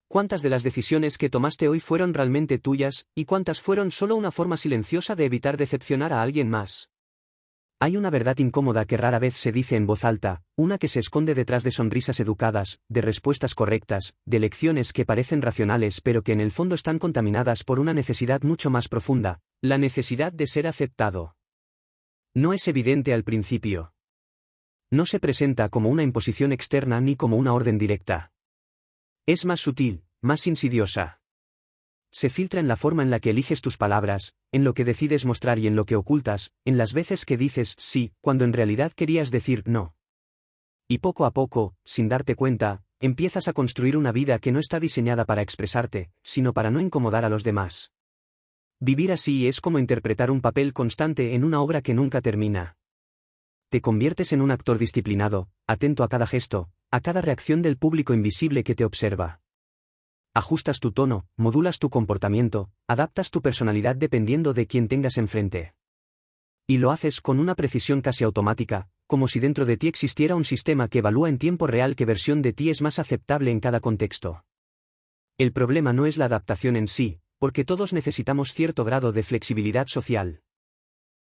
¿Cuántas de las decisiones que tomaste hoy fueron realmente tuyas, y cuántas fueron solo una forma silenciosa de evitar decepcionar a alguien más? Hay una verdad incómoda que rara vez se dice en voz alta, una que se esconde detrás de sonrisas educadas, de respuestas correctas, de lecciones que parecen racionales pero que en el fondo están contaminadas por una necesidad mucho más profunda, la necesidad de ser aceptado. No es evidente al principio. No se presenta como una imposición externa ni como una orden directa. Es más sutil, más insidiosa. Se filtra en la forma en la que eliges tus palabras, en lo que decides mostrar y en lo que ocultas, en las veces que dices sí, cuando en realidad querías decir no. Y poco a poco, sin darte cuenta, empiezas a construir una vida que no está diseñada para expresarte, sino para no incomodar a los demás. Vivir así es como interpretar un papel constante en una obra que nunca termina. Te conviertes en un actor disciplinado, atento a cada gesto, a cada reacción del público invisible que te observa. Ajustas tu tono, modulas tu comportamiento, adaptas tu personalidad dependiendo de quién tengas enfrente. Y lo haces con una precisión casi automática, como si dentro de ti existiera un sistema que evalúa en tiempo real qué versión de ti es más aceptable en cada contexto. El problema no es la adaptación en sí, porque todos necesitamos cierto grado de flexibilidad social.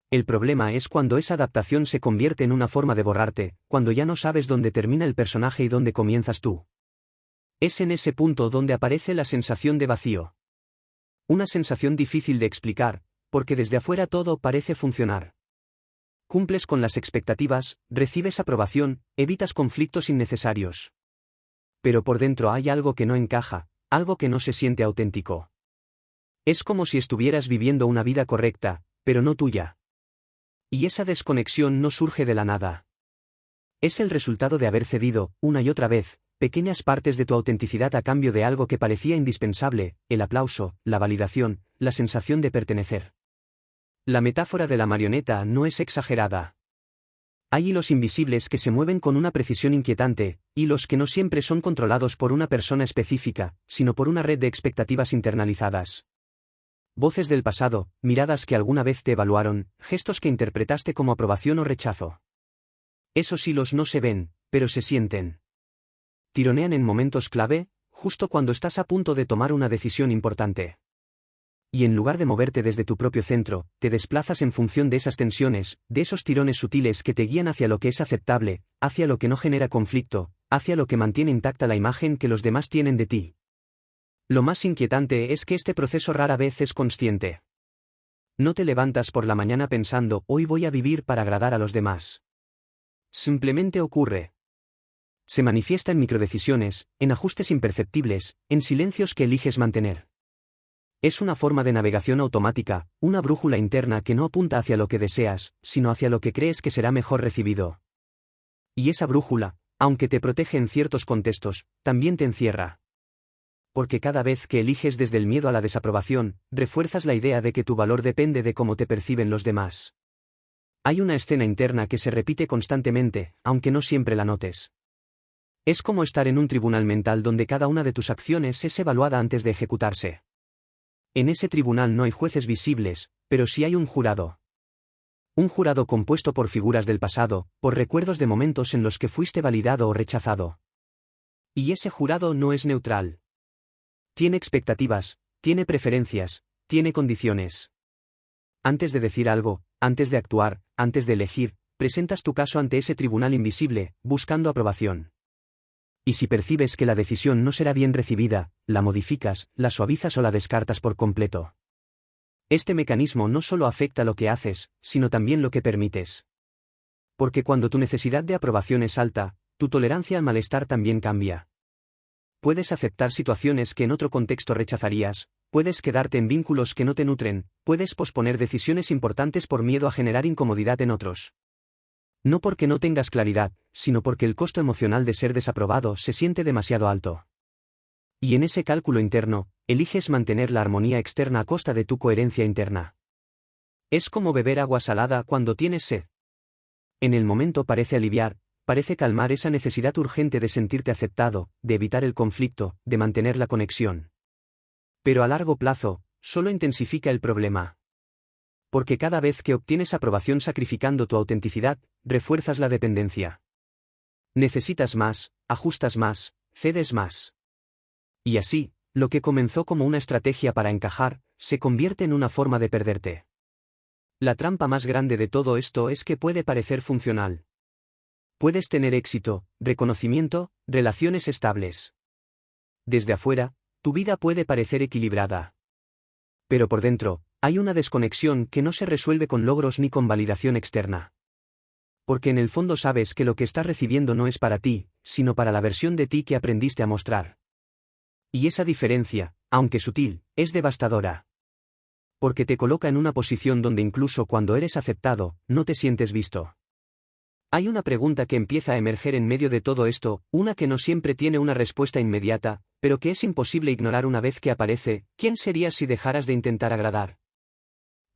El problema es cuando esa adaptación se convierte en una forma de borrarte, cuando ya no sabes dónde termina el personaje y dónde comienzas tú. Es en ese punto donde aparece la sensación de vacío. Una sensación difícil de explicar, porque desde afuera todo parece funcionar. Cumples con las expectativas, recibes aprobación, evitas conflictos innecesarios. Pero por dentro hay algo que no encaja, algo que no se siente auténtico. Es como si estuvieras viviendo una vida correcta, pero no tuya. Y esa desconexión no surge de la nada. Es el resultado de haber cedido, una y otra vez, pequeñas partes de tu autenticidad a cambio de algo que parecía indispensable, el aplauso, la validación, la sensación de pertenecer. La metáfora de la marioneta no es exagerada. Hay hilos invisibles que se mueven con una precisión inquietante, hilos que no siempre son controlados por una persona específica, sino por una red de expectativas internalizadas. Voces del pasado, miradas que alguna vez te evaluaron, gestos que interpretaste como aprobación o rechazo. Esos hilos no se ven, pero se sienten. Tironean en momentos clave, justo cuando estás a punto de tomar una decisión importante. Y en lugar de moverte desde tu propio centro, te desplazas en función de esas tensiones, de esos tirones sutiles que te guían hacia lo que es aceptable, hacia lo que no genera conflicto, hacia lo que mantiene intacta la imagen que los demás tienen de ti. Lo más inquietante es que este proceso rara vez es consciente. No te levantas por la mañana pensando, hoy voy a vivir para agradar a los demás. Simplemente ocurre. Se manifiesta en microdecisiones, en ajustes imperceptibles, en silencios que eliges mantener. Es una forma de navegación automática, una brújula interna que no apunta hacia lo que deseas, sino hacia lo que crees que será mejor recibido. Y esa brújula, aunque te protege en ciertos contextos, también te encierra. Porque cada vez que eliges desde el miedo a la desaprobación, refuerzas la idea de que tu valor depende de cómo te perciben los demás. Hay una escena interna que se repite constantemente, aunque no siempre la notes. Es como estar en un tribunal mental donde cada una de tus acciones es evaluada antes de ejecutarse. En ese tribunal no hay jueces visibles, pero sí hay un jurado. Un jurado compuesto por figuras del pasado, por recuerdos de momentos en los que fuiste validado o rechazado. Y ese jurado no es neutral. Tiene expectativas, tiene preferencias, tiene condiciones. Antes de decir algo, antes de actuar, antes de elegir, presentas tu caso ante ese tribunal invisible, buscando aprobación. Y si percibes que la decisión no será bien recibida, la modificas, la suavizas o la descartas por completo. Este mecanismo no solo afecta lo que haces, sino también lo que permites. Porque cuando tu necesidad de aprobación es alta, tu tolerancia al malestar también cambia. Puedes aceptar situaciones que en otro contexto rechazarías, puedes quedarte en vínculos que no te nutren, puedes posponer decisiones importantes por miedo a generar incomodidad en otros. No porque no tengas claridad, sino porque el costo emocional de ser desaprobado se siente demasiado alto. Y en ese cálculo interno, eliges mantener la armonía externa a costa de tu coherencia interna. Es como beber agua salada cuando tienes sed. En el momento parece aliviar, parece calmar esa necesidad urgente de sentirte aceptado, de evitar el conflicto, de mantener la conexión. Pero a largo plazo, solo intensifica el problema. Porque cada vez que obtienes aprobación sacrificando tu autenticidad, refuerzas la dependencia. Necesitas más, ajustas más, cedes más. Y así, lo que comenzó como una estrategia para encajar, se convierte en una forma de perderte. La trampa más grande de todo esto es que puede parecer funcional. Puedes tener éxito, reconocimiento, relaciones estables. Desde afuera, tu vida puede parecer equilibrada. Pero por dentro, hay una desconexión que no se resuelve con logros ni con validación externa. Porque en el fondo sabes que lo que estás recibiendo no es para ti, sino para la versión de ti que aprendiste a mostrar. Y esa diferencia, aunque sutil, es devastadora. Porque te coloca en una posición donde incluso cuando eres aceptado, no te sientes visto. Hay una pregunta que empieza a emerger en medio de todo esto, una que no siempre tiene una respuesta inmediata, pero que es imposible ignorar una vez que aparece: ¿quién serías si dejaras de intentar agradar?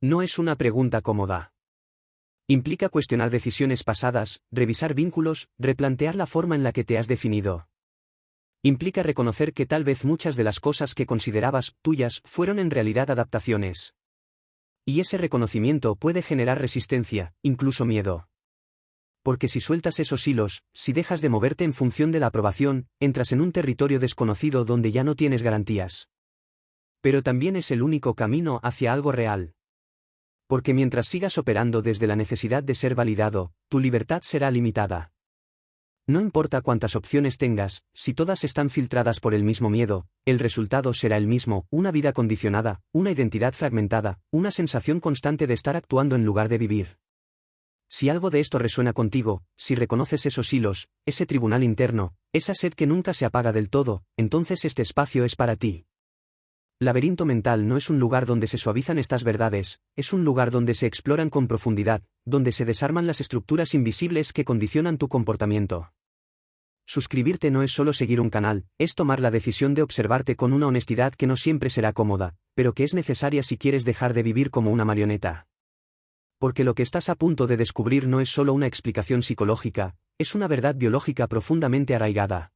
No es una pregunta cómoda. Implica cuestionar decisiones pasadas, revisar vínculos, replantear la forma en la que te has definido. Implica reconocer que tal vez muchas de las cosas que considerabas tuyas fueron en realidad adaptaciones. Y ese reconocimiento puede generar resistencia, incluso miedo. Porque si sueltas esos hilos, si dejas de moverte en función de la aprobación, entras en un territorio desconocido donde ya no tienes garantías. Pero también es el único camino hacia algo real. Porque mientras sigas operando desde la necesidad de ser validado, tu libertad será limitada. No importa cuántas opciones tengas, si todas están filtradas por el mismo miedo, el resultado será el mismo: una vida condicionada, una identidad fragmentada, una sensación constante de estar actuando en lugar de vivir. Si algo de esto resuena contigo, si reconoces esos hilos, ese tribunal interno, esa sed que nunca se apaga del todo, entonces este espacio es para ti. Laberinto mental no es un lugar donde se suavizan estas verdades, es un lugar donde se exploran con profundidad, donde se desarman las estructuras invisibles que condicionan tu comportamiento. Suscribirte no es solo seguir un canal, es tomar la decisión de observarte con una honestidad que no siempre será cómoda, pero que es necesaria si quieres dejar de vivir como una marioneta. Porque lo que estás a punto de descubrir no es solo una explicación psicológica, es una verdad biológica profundamente arraigada.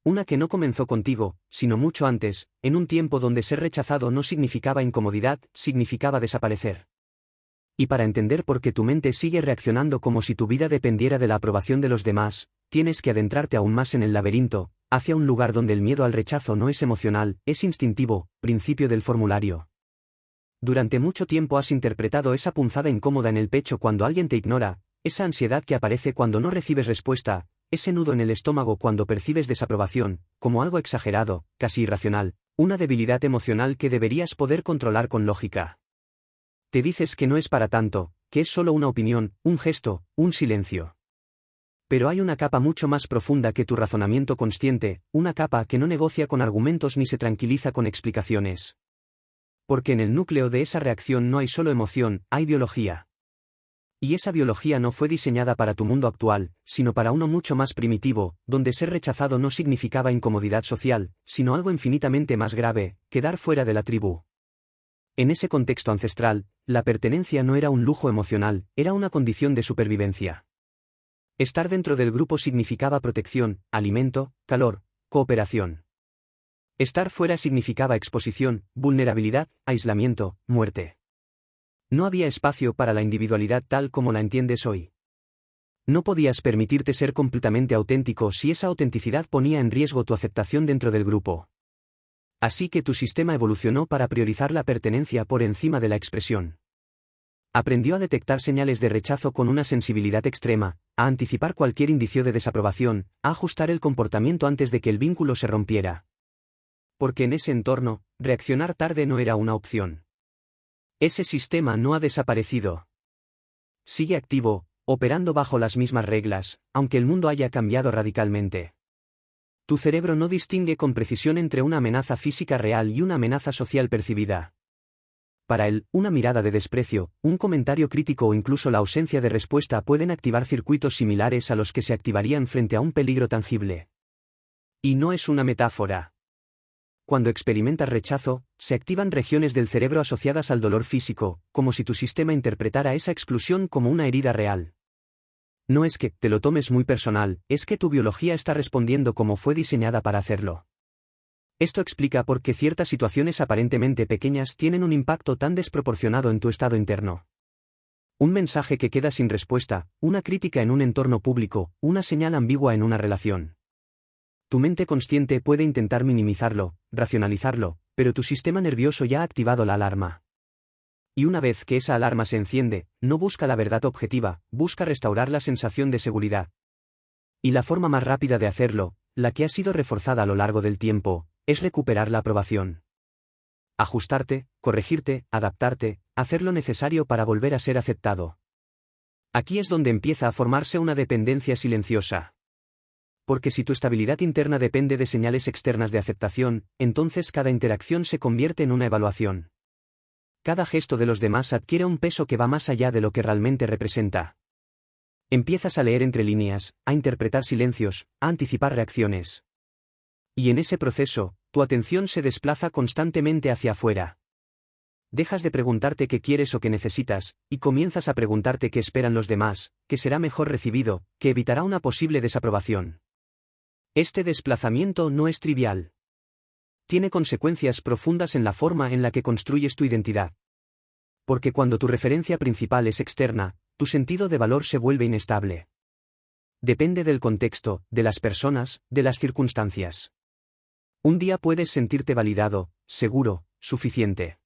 Una que no comenzó contigo, sino mucho antes, en un tiempo donde ser rechazado no significaba incomodidad, significaba desaparecer. Y para entender por qué tu mente sigue reaccionando como si tu vida dependiera de la aprobación de los demás, tienes que adentrarte aún más en el laberinto, hacia un lugar donde el miedo al rechazo no es emocional, es instintivo, principio del formulario. Durante mucho tiempo has interpretado esa punzada incómoda en el pecho cuando alguien te ignora, esa ansiedad que aparece cuando no recibes respuesta, ese nudo en el estómago cuando percibes desaprobación, como algo exagerado, casi irracional, una debilidad emocional que deberías poder controlar con lógica. Te dices que no es para tanto, que es solo una opinión, un gesto, un silencio. Pero hay una capa mucho más profunda que tu razonamiento consciente, una capa que no negocia con argumentos ni se tranquiliza con explicaciones. Porque en el núcleo de esa reacción no hay solo emoción, hay biología. Y esa biología no fue diseñada para tu mundo actual, sino para uno mucho más primitivo, donde ser rechazado no significaba incomodidad social, sino algo infinitamente más grave: quedar fuera de la tribu. En ese contexto ancestral, la pertenencia no era un lujo emocional, era una condición de supervivencia. Estar dentro del grupo significaba protección, alimento, calor, cooperación. Estar fuera significaba exposición, vulnerabilidad, aislamiento, muerte. No había espacio para la individualidad tal como la entiendes hoy. No podías permitirte ser completamente auténtico si esa autenticidad ponía en riesgo tu aceptación dentro del grupo. Así que tu sistema evolucionó para priorizar la pertenencia por encima de la expresión. Aprendió a detectar señales de rechazo con una sensibilidad extrema, a anticipar cualquier indicio de desaprobación, a ajustar el comportamiento antes de que el vínculo se rompiera. Porque en ese entorno, reaccionar tarde no era una opción. Ese sistema no ha desaparecido. Sigue activo, operando bajo las mismas reglas, aunque el mundo haya cambiado radicalmente. Tu cerebro no distingue con precisión entre una amenaza física real y una amenaza social percibida. Para él, una mirada de desprecio, un comentario crítico o incluso la ausencia de respuesta pueden activar circuitos similares a los que se activarían frente a un peligro tangible. Y no es una metáfora. Cuando experimentas rechazo, se activan regiones del cerebro asociadas al dolor físico, como si tu sistema interpretara esa exclusión como una herida real. No es que te lo tomes muy personal, es que tu biología está respondiendo como fue diseñada para hacerlo. Esto explica por qué ciertas situaciones aparentemente pequeñas tienen un impacto tan desproporcionado en tu estado interno. Un mensaje que queda sin respuesta, una crítica en un entorno público, una señal ambigua en una relación. Tu mente consciente puede intentar minimizarlo, racionalizarlo, pero tu sistema nervioso ya ha activado la alarma. Y una vez que esa alarma se enciende, no busca la verdad objetiva, busca restaurar la sensación de seguridad. Y la forma más rápida de hacerlo, la que ha sido reforzada a lo largo del tiempo, es recuperar la aprobación. Ajustarte, corregirte, adaptarte, hacer lo necesario para volver a ser aceptado. Aquí es donde empieza a formarse una dependencia silenciosa. Porque si tu estabilidad interna depende de señales externas de aceptación, entonces cada interacción se convierte en una evaluación. Cada gesto de los demás adquiere un peso que va más allá de lo que realmente representa. Empiezas a leer entre líneas, a interpretar silencios, a anticipar reacciones. Y en ese proceso, tu atención se desplaza constantemente hacia afuera. Dejas de preguntarte qué quieres o qué necesitas, y comienzas a preguntarte qué esperan los demás, qué será mejor recibido, qué evitará una posible desaprobación. Este desplazamiento no es trivial. Tiene consecuencias profundas en la forma en la que construyes tu identidad. Porque cuando tu referencia principal es externa, tu sentido de valor se vuelve inestable. Depende del contexto, de las personas, de las circunstancias. Un día puedes sentirte validado, seguro, suficiente.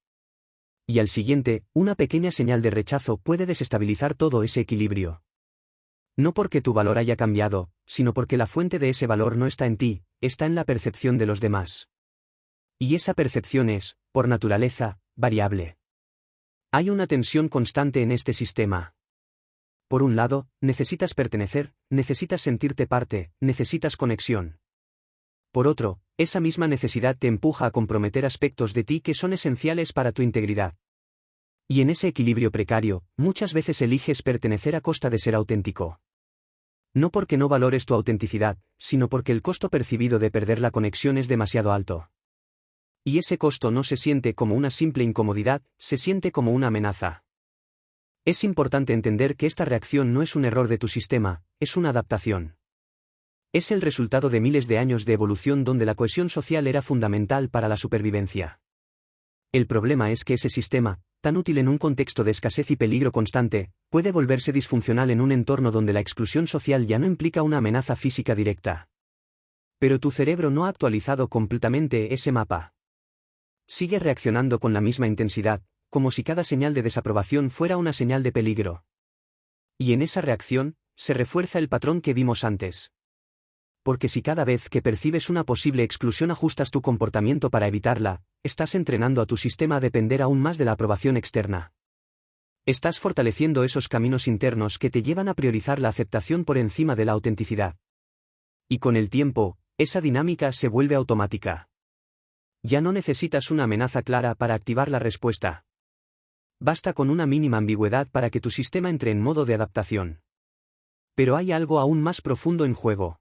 Y al siguiente, una pequeña señal de rechazo puede desestabilizar todo ese equilibrio. No porque tu valor haya cambiado, sino porque la fuente de ese valor no está en ti, está en la percepción de los demás. Y esa percepción es, por naturaleza, variable. Hay una tensión constante en este sistema. Por un lado, necesitas pertenecer, necesitas sentirte parte, necesitas conexión. Por otro, esa misma necesidad te empuja a comprometer aspectos de ti que son esenciales para tu integridad. Y en ese equilibrio precario, muchas veces eliges pertenecer a costa de ser auténtico. No porque no valores tu autenticidad, sino porque el costo percibido de perder la conexión es demasiado alto. Y ese costo no se siente como una simple incomodidad, se siente como una amenaza. Es importante entender que esta reacción no es un error de tu sistema, es una adaptación. Es el resultado de miles de años de evolución donde la cohesión social era fundamental para la supervivencia. El problema es que ese sistema, tan útil en un contexto de escasez y peligro constante, puede volverse disfuncional en un entorno donde la exclusión social ya no implica una amenaza física directa. Pero tu cerebro no ha actualizado completamente ese mapa. Sigue reaccionando con la misma intensidad, como si cada señal de desaprobación fuera una señal de peligro. Y en esa reacción, se refuerza el patrón que vimos antes. Porque si cada vez que percibes una posible exclusión ajustas tu comportamiento para evitarla, estás entrenando a tu sistema a depender aún más de la aprobación externa. Estás fortaleciendo esos caminos internos que te llevan a priorizar la aceptación por encima de la autenticidad. Y con el tiempo, esa dinámica se vuelve automática. Ya no necesitas una amenaza clara para activar la respuesta. Basta con una mínima ambigüedad para que tu sistema entre en modo de adaptación. Pero hay algo aún más profundo en juego.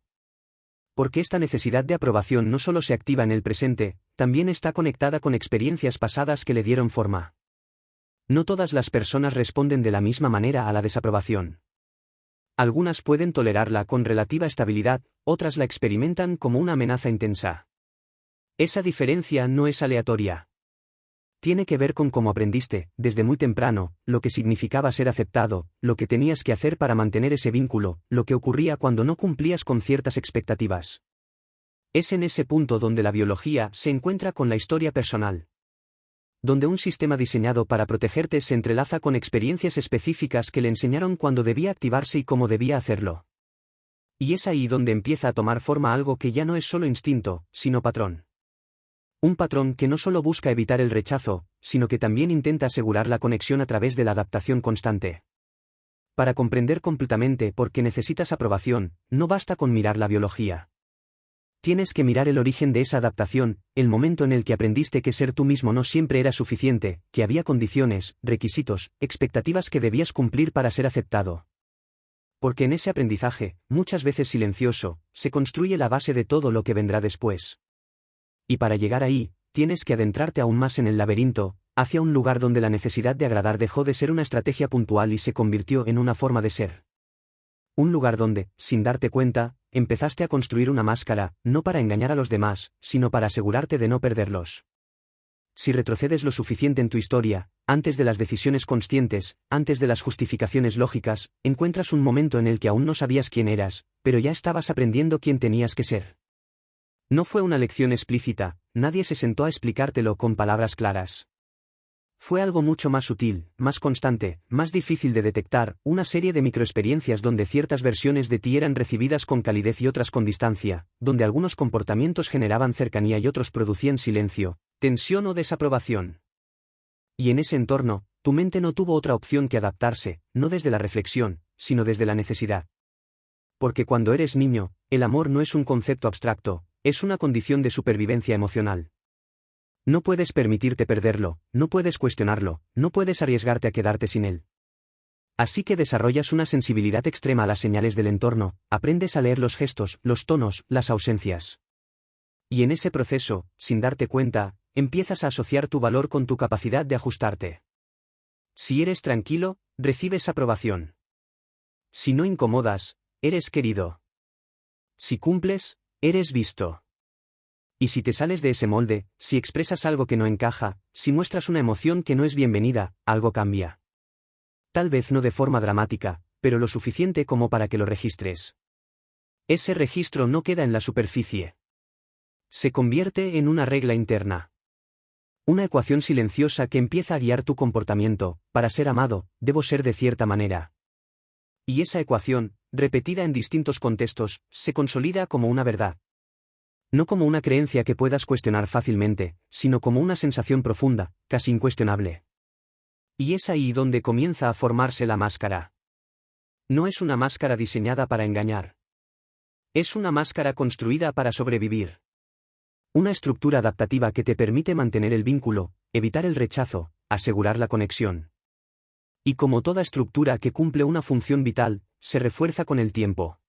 Porque esta necesidad de aprobación no solo se activa en el presente, también está conectada con experiencias pasadas que le dieron forma. No todas las personas responden de la misma manera a la desaprobación. Algunas pueden tolerarla con relativa estabilidad, otras la experimentan como una amenaza intensa. Esa diferencia no es aleatoria. Tiene que ver con cómo aprendiste, desde muy temprano, lo que significaba ser aceptado, lo que tenías que hacer para mantener ese vínculo, lo que ocurría cuando no cumplías con ciertas expectativas. Es en ese punto donde la biología se encuentra con la historia personal. Donde un sistema diseñado para protegerte se entrelaza con experiencias específicas que le enseñaron cuándo debía activarse y cómo debía hacerlo. Y es ahí donde empieza a tomar forma algo que ya no es solo instinto, sino patrón. Un patrón que no solo busca evitar el rechazo, sino que también intenta asegurar la conexión a través de la adaptación constante. Para comprender completamente por qué necesitas aprobación, no basta con mirar la biología. Tienes que mirar el origen de esa adaptación, el momento en el que aprendiste que ser tú mismo no siempre era suficiente, que había condiciones, requisitos, expectativas que debías cumplir para ser aceptado. Porque en ese aprendizaje, muchas veces silencioso, se construye la base de todo lo que vendrá después. Y para llegar ahí, tienes que adentrarte aún más en el laberinto, hacia un lugar donde la necesidad de agradar dejó de ser una estrategia puntual y se convirtió en una forma de ser. Un lugar donde, sin darte cuenta, empezaste a construir una máscara, no para engañar a los demás, sino para asegurarte de no perderlos. Si retrocedes lo suficiente en tu historia, antes de las decisiones conscientes, antes de las justificaciones lógicas, encuentras un momento en el que aún no sabías quién eras, pero ya estabas aprendiendo quién tenías que ser. No fue una lección explícita, nadie se sentó a explicártelo con palabras claras. Fue algo mucho más sutil, más constante, más difícil de detectar, una serie de microexperiencias donde ciertas versiones de ti eran recibidas con calidez y otras con distancia, donde algunos comportamientos generaban cercanía y otros producían silencio, tensión o desaprobación. Y en ese entorno, tu mente no tuvo otra opción que adaptarse, no desde la reflexión, sino desde la necesidad. Porque cuando eres niño, el amor no es un concepto abstracto, es una condición de supervivencia emocional. No puedes permitirte perderlo, no puedes cuestionarlo, no puedes arriesgarte a quedarte sin él. Así que desarrollas una sensibilidad extrema a las señales del entorno, aprendes a leer los gestos, los tonos, las ausencias. Y en ese proceso, sin darte cuenta, empiezas a asociar tu valor con tu capacidad de ajustarte. Si eres tranquilo, recibes aprobación. Si no incomodas, eres querido. Si cumples, eres visto. Y si te sales de ese molde, si expresas algo que no encaja, si muestras una emoción que no es bienvenida, algo cambia. Tal vez no de forma dramática, pero lo suficiente como para que lo registres. Ese registro no queda en la superficie. Se convierte en una regla interna. Una ecuación silenciosa que empieza a guiar tu comportamiento. Para ser amado, debo ser de cierta manera. Y esa ecuación, repetida en distintos contextos, se consolida como una verdad. No como una creencia que puedas cuestionar fácilmente, sino como una sensación profunda, casi incuestionable. Y es ahí donde comienza a formarse la máscara. No es una máscara diseñada para engañar. Es una máscara construida para sobrevivir. Una estructura adaptativa que te permite mantener el vínculo, evitar el rechazo, asegurar la conexión. Y como toda estructura que cumple una función vital, se refuerza con el tiempo.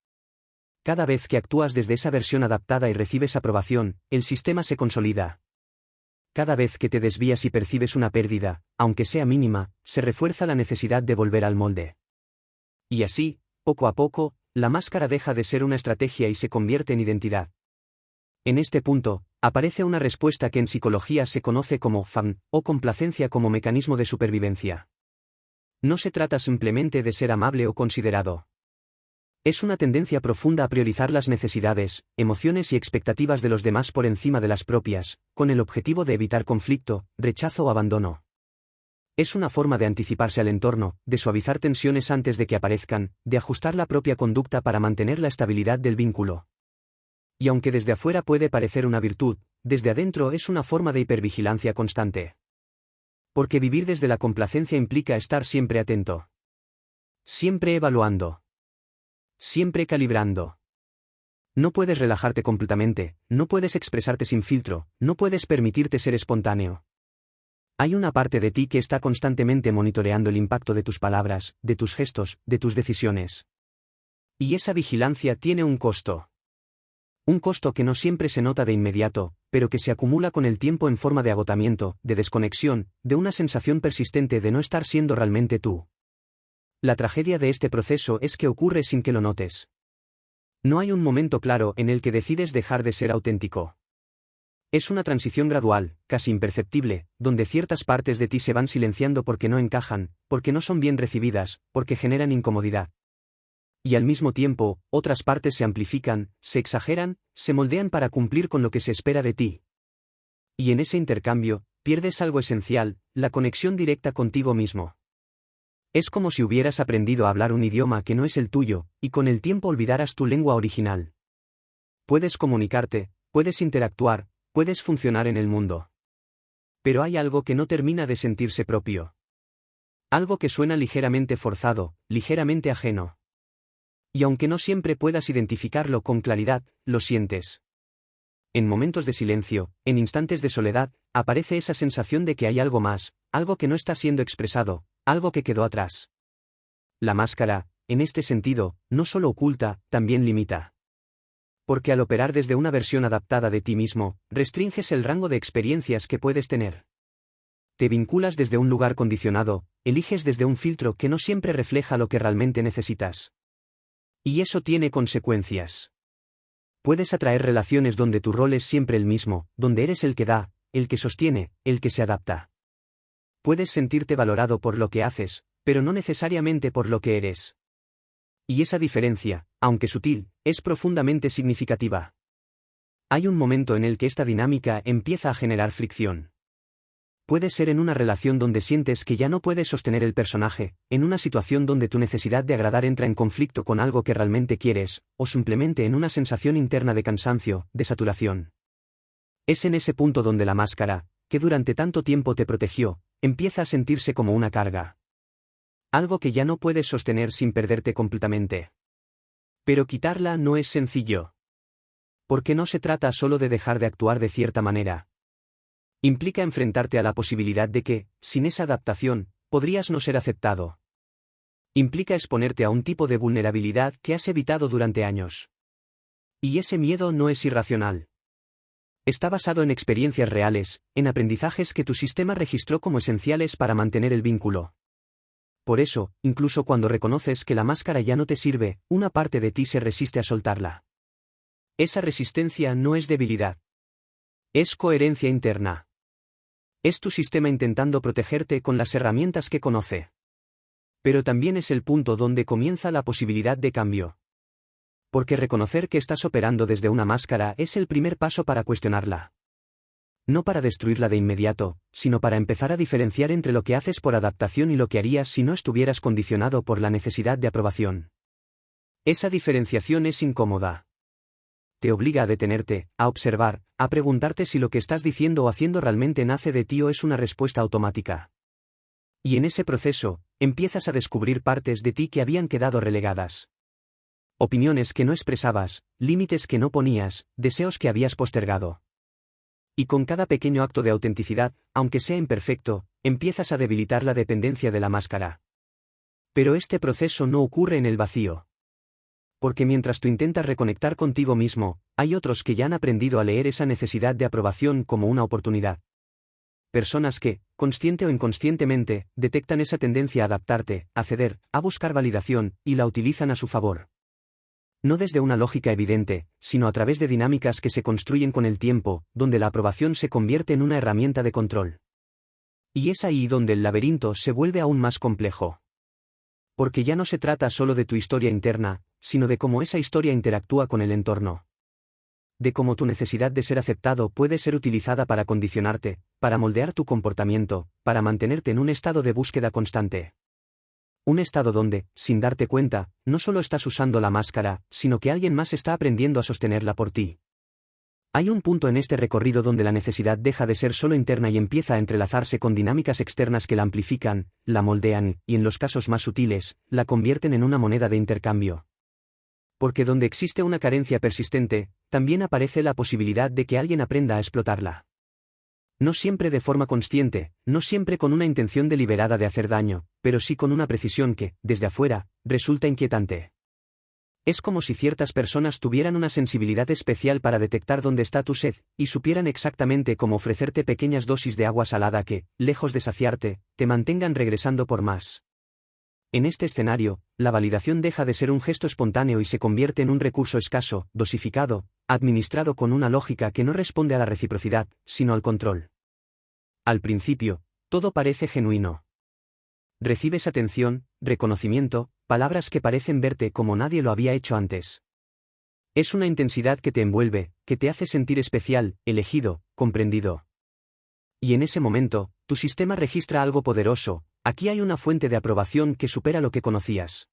Cada vez que actúas desde esa versión adaptada y recibes aprobación, el sistema se consolida. Cada vez que te desvías y percibes una pérdida, aunque sea mínima, se refuerza la necesidad de volver al molde. Y así, poco a poco, la máscara deja de ser una estrategia y se convierte en identidad. En este punto, aparece una respuesta que en psicología se conoce como FAM, o complacencia como mecanismo de supervivencia. No se trata simplemente de ser amable o considerado. Es una tendencia profunda a priorizar las necesidades, emociones y expectativas de los demás por encima de las propias, con el objetivo de evitar conflicto, rechazo o abandono. Es una forma de anticiparse al entorno, de suavizar tensiones antes de que aparezcan, de ajustar la propia conducta para mantener la estabilidad del vínculo. Y aunque desde afuera puede parecer una virtud, desde adentro es una forma de hipervigilancia constante. Porque vivir desde la complacencia implica estar siempre atento. Siempre evaluando. Siempre calibrando. No puedes relajarte completamente, no puedes expresarte sin filtro, no puedes permitirte ser espontáneo. Hay una parte de ti que está constantemente monitoreando el impacto de tus palabras, de tus gestos, de tus decisiones. Y esa vigilancia tiene un costo. Un costo que no siempre se nota de inmediato, pero que se acumula con el tiempo en forma de agotamiento, de desconexión, de una sensación persistente de no estar siendo realmente tú. La tragedia de este proceso es que ocurre sin que lo notes. No hay un momento claro en el que decides dejar de ser auténtico. Es una transición gradual, casi imperceptible, donde ciertas partes de ti se van silenciando porque no encajan, porque no son bien recibidas, porque generan incomodidad. Y al mismo tiempo, otras partes se amplifican, se exageran, se moldean para cumplir con lo que se espera de ti. Y en ese intercambio, pierdes algo esencial, la conexión directa contigo mismo. Es como si hubieras aprendido a hablar un idioma que no es el tuyo, y con el tiempo olvidaras tu lengua original. Puedes comunicarte, puedes interactuar, puedes funcionar en el mundo. Pero hay algo que no termina de sentirse propio. Algo que suena ligeramente forzado, ligeramente ajeno. Y aunque no siempre puedas identificarlo con claridad, lo sientes. En momentos de silencio, en instantes de soledad, aparece esa sensación de que hay algo más, algo que no está siendo expresado, algo que quedó atrás. La máscara, en este sentido, no solo oculta, también limita. Porque al operar desde una versión adaptada de ti mismo, restringes el rango de experiencias que puedes tener. Te vinculas desde un lugar condicionado, eliges desde un filtro que no siempre refleja lo que realmente necesitas. Y eso tiene consecuencias. Puedes atraer relaciones donde tu rol es siempre el mismo, donde eres el que da, el que sostiene, el que se adapta. Puedes sentirte valorado por lo que haces, pero no necesariamente por lo que eres. Y esa diferencia, aunque sutil, es profundamente significativa. Hay un momento en el que esta dinámica empieza a generar fricción. Puede ser en una relación donde sientes que ya no puedes sostener el personaje, en una situación donde tu necesidad de agradar entra en conflicto con algo que realmente quieres, o simplemente en una sensación interna de cansancio, de saturación. Es en ese punto donde la máscara, que durante tanto tiempo te protegió, empieza a sentirse como una carga. Algo que ya no puedes sostener sin perderte completamente. Pero quitarla no es sencillo. Porque no se trata solo de dejar de actuar de cierta manera. Implica enfrentarte a la posibilidad de que, sin esa adaptación, podrías no ser aceptado. Implica exponerte a un tipo de vulnerabilidad que has evitado durante años. Y ese miedo no es irracional. Está basado en experiencias reales, en aprendizajes que tu sistema registró como esenciales para mantener el vínculo. Por eso, incluso cuando reconoces que la máscara ya no te sirve, una parte de ti se resiste a soltarla. Esa resistencia no es debilidad. Es coherencia interna. Es tu sistema intentando protegerte con las herramientas que conoce. Pero también es el punto donde comienza la posibilidad de cambio. Porque reconocer que estás operando desde una máscara es el primer paso para cuestionarla. No para destruirla de inmediato, sino para empezar a diferenciar entre lo que haces por adaptación y lo que harías si no estuvieras condicionado por la necesidad de aprobación. Esa diferenciación es incómoda. Te obliga a detenerte, a observar, a preguntarte si lo que estás diciendo o haciendo realmente nace de ti o es una respuesta automática. Y en ese proceso, empiezas a descubrir partes de ti que habían quedado relegadas. Opiniones que no expresabas, límites que no ponías, deseos que habías postergado. Y con cada pequeño acto de autenticidad, aunque sea imperfecto, empiezas a debilitar la dependencia de la máscara. Pero este proceso no ocurre en el vacío. Porque mientras tú intentas reconectar contigo mismo, hay otros que ya han aprendido a leer esa necesidad de aprobación como una oportunidad. Personas que, consciente o inconscientemente, detectan esa tendencia a adaptarte, a ceder, a buscar validación, y la utilizan a su favor. No desde una lógica evidente, sino a través de dinámicas que se construyen con el tiempo, donde la aprobación se convierte en una herramienta de control. Y es ahí donde el laberinto se vuelve aún más complejo. Porque ya no se trata solo de tu historia interna, sino de cómo esa historia interactúa con el entorno. De cómo tu necesidad de ser aceptado puede ser utilizada para condicionarte, para moldear tu comportamiento, para mantenerte en un estado de búsqueda constante. Un estado donde, sin darte cuenta, no solo estás usando la máscara, sino que alguien más está aprendiendo a sostenerla por ti. Hay un punto en este recorrido donde la necesidad deja de ser solo interna y empieza a entrelazarse con dinámicas externas que la amplifican, la moldean, y en los casos más sutiles, la convierten en una moneda de intercambio. Porque donde existe una carencia persistente, también aparece la posibilidad de que alguien aprenda a explotarla. No siempre de forma consciente, no siempre con una intención deliberada de hacer daño, pero sí con una precisión que, desde afuera, resulta inquietante. Es como si ciertas personas tuvieran una sensibilidad especial para detectar dónde está tu sed, y supieran exactamente cómo ofrecerte pequeñas dosis de agua salada que, lejos de saciarte, te mantengan regresando por más. En este escenario, la validación deja de ser un gesto espontáneo y se convierte en un recurso escaso, dosificado, administrado con una lógica que no responde a la reciprocidad, sino al control. Al principio, todo parece genuino. Recibes atención, reconocimiento, palabras que parecen verte como nadie lo había hecho antes. Es una intensidad que te envuelve, que te hace sentir especial, elegido, comprendido. Y en ese momento, tu sistema registra algo poderoso: aquí hay una fuente de aprobación que supera lo que conocías.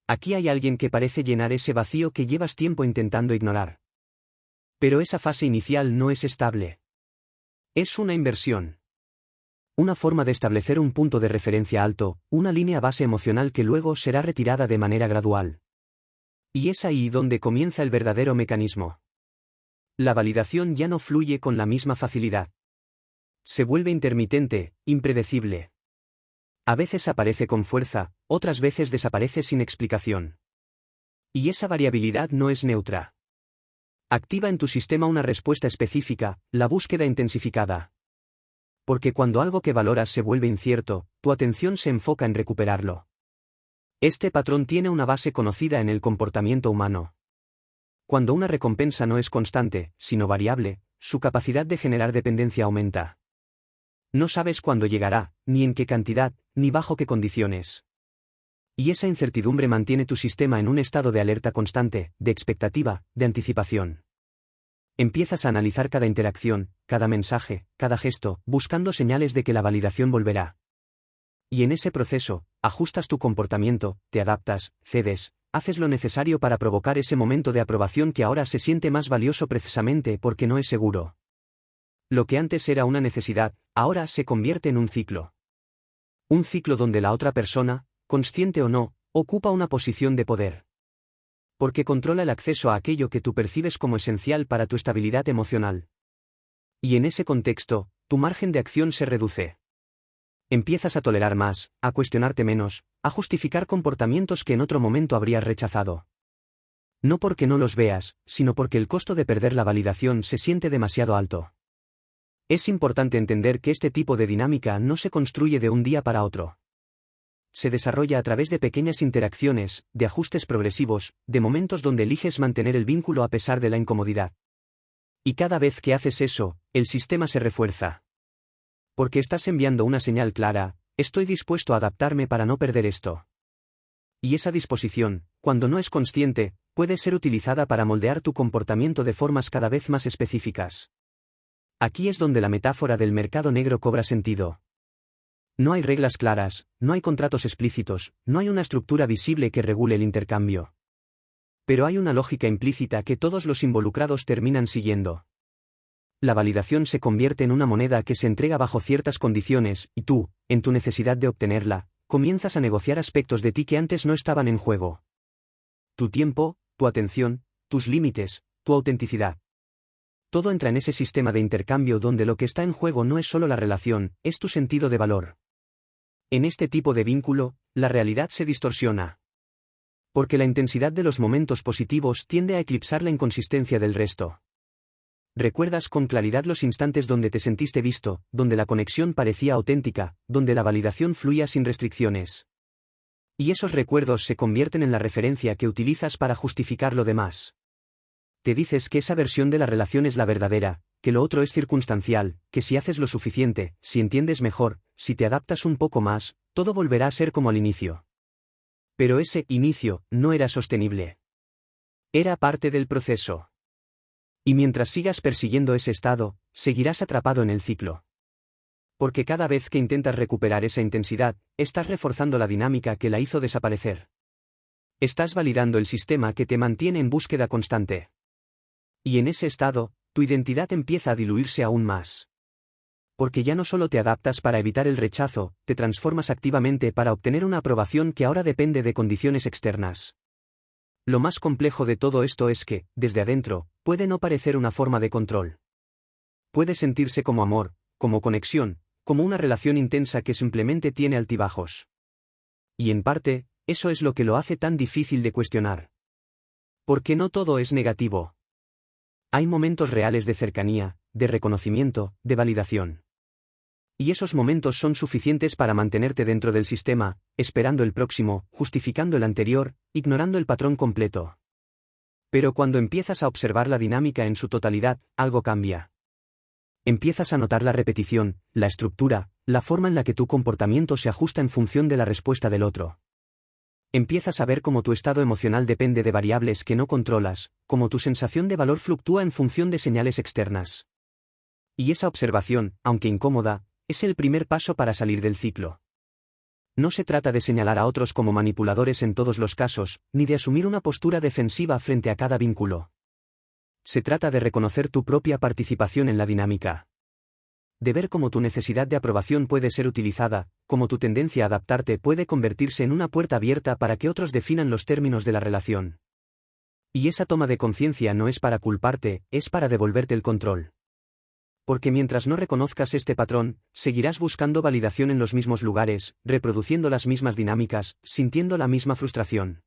Aquí hay alguien que parece llenar ese vacío que llevas tiempo intentando ignorar. Pero esa fase inicial no es estable. Es una inversión. Una forma de establecer un punto de referencia alto, una línea base emocional que luego será retirada de manera gradual. Y es ahí donde comienza el verdadero mecanismo. La validación ya no fluye con la misma facilidad. Se vuelve intermitente, impredecible. A veces aparece con fuerza, otras veces desaparece sin explicación. Y esa variabilidad no es neutra. Activa en tu sistema una respuesta específica, la búsqueda intensificada. Porque cuando algo que valoras se vuelve incierto, tu atención se enfoca en recuperarlo. Este patrón tiene una base conocida en el comportamiento humano. Cuando una recompensa no es constante, sino variable, su capacidad de generar dependencia aumenta. No sabes cuándo llegará, ni en qué cantidad, ni bajo qué condiciones. Y esa incertidumbre mantiene tu sistema en un estado de alerta constante, de expectativa, de anticipación. Empiezas a analizar cada interacción, cada mensaje, cada gesto, buscando señales de que la validación volverá. Y en ese proceso, ajustas tu comportamiento, te adaptas, cedes, haces lo necesario para provocar ese momento de aprobación que ahora se siente más valioso precisamente porque no es seguro. Lo que antes era una necesidad, ahora se convierte en un ciclo. Un ciclo donde la otra persona, consciente o no, ocupa una posición de poder. Porque controla el acceso a aquello que tú percibes como esencial para tu estabilidad emocional. Y en ese contexto, tu margen de acción se reduce. Empiezas a tolerar más, a cuestionarte menos, a justificar comportamientos que en otro momento habrías rechazado. No porque no los veas, sino porque el costo de perder la validación se siente demasiado alto. Es importante entender que este tipo de dinámica no se construye de un día para otro. Se desarrolla a través de pequeñas interacciones, de ajustes progresivos, de momentos donde eliges mantener el vínculo a pesar de la incomodidad. Y cada vez que haces eso, el sistema se refuerza. Porque estás enviando una señal clara: estoy dispuesto a adaptarme para no perder esto. Y esa disposición, cuando no es consciente, puede ser utilizada para moldear tu comportamiento de formas cada vez más específicas. Aquí es donde la metáfora del mercado negro cobra sentido. No hay reglas claras, no hay contratos explícitos, no hay una estructura visible que regule el intercambio. Pero hay una lógica implícita que todos los involucrados terminan siguiendo. La validación se convierte en una moneda que se entrega bajo ciertas condiciones, y tú, en tu necesidad de obtenerla, comienzas a negociar aspectos de ti que antes no estaban en juego. Tu tiempo, tu atención, tus límites, tu autenticidad. Todo entra en ese sistema de intercambio donde lo que está en juego no es solo la relación, es tu sentido de valor. En este tipo de vínculo, la realidad se distorsiona. Porque la intensidad de los momentos positivos tiende a eclipsar la inconsistencia del resto. Recuerdas con claridad los instantes donde te sentiste visto, donde la conexión parecía auténtica, donde la validación fluía sin restricciones. Y esos recuerdos se convierten en la referencia que utilizas para justificar lo demás. Te dices que esa versión de la relación es la verdadera, que lo otro es circunstancial, que si haces lo suficiente, si entiendes mejor, si te adaptas un poco más, todo volverá a ser como al inicio. Pero ese inicio no era sostenible. Era parte del proceso. Y mientras sigas persiguiendo ese estado, seguirás atrapado en el ciclo. Porque cada vez que intentas recuperar esa intensidad, estás reforzando la dinámica que la hizo desaparecer. Estás validando el sistema que te mantiene en búsqueda constante. Y en ese estado, tu identidad empieza a diluirse aún más. Porque ya no solo te adaptas para evitar el rechazo, te transformas activamente para obtener una aprobación que ahora depende de condiciones externas. Lo más complejo de todo esto es que, desde adentro, puede no parecer una forma de control. Puede sentirse como amor, como conexión, como una relación intensa que simplemente tiene altibajos. Y en parte, eso es lo que lo hace tan difícil de cuestionar. Porque no todo es negativo. Hay momentos reales de cercanía, de reconocimiento, de validación. Y esos momentos son suficientes para mantenerte dentro del sistema, esperando el próximo, justificando el anterior, ignorando el patrón completo. Pero cuando empiezas a observar la dinámica en su totalidad, algo cambia. Empiezas a notar la repetición, la estructura, la forma en la que tu comportamiento se ajusta en función de la respuesta del otro. Empiezas a ver cómo tu estado emocional depende de variables que no controlas, cómo tu sensación de valor fluctúa en función de señales externas. Y esa observación, aunque incómoda, es el primer paso para salir del ciclo. No se trata de señalar a otros como manipuladores en todos los casos, ni de asumir una postura defensiva frente a cada vínculo. Se trata de reconocer tu propia participación en la dinámica. De ver cómo tu necesidad de aprobación puede ser utilizada, cómo tu tendencia a adaptarte puede convertirse en una puerta abierta para que otros definan los términos de la relación. Y esa toma de conciencia no es para culparte, es para devolverte el control. Porque mientras no reconozcas este patrón, seguirás buscando validación en los mismos lugares, reproduciendo las mismas dinámicas, sintiendo la misma frustración.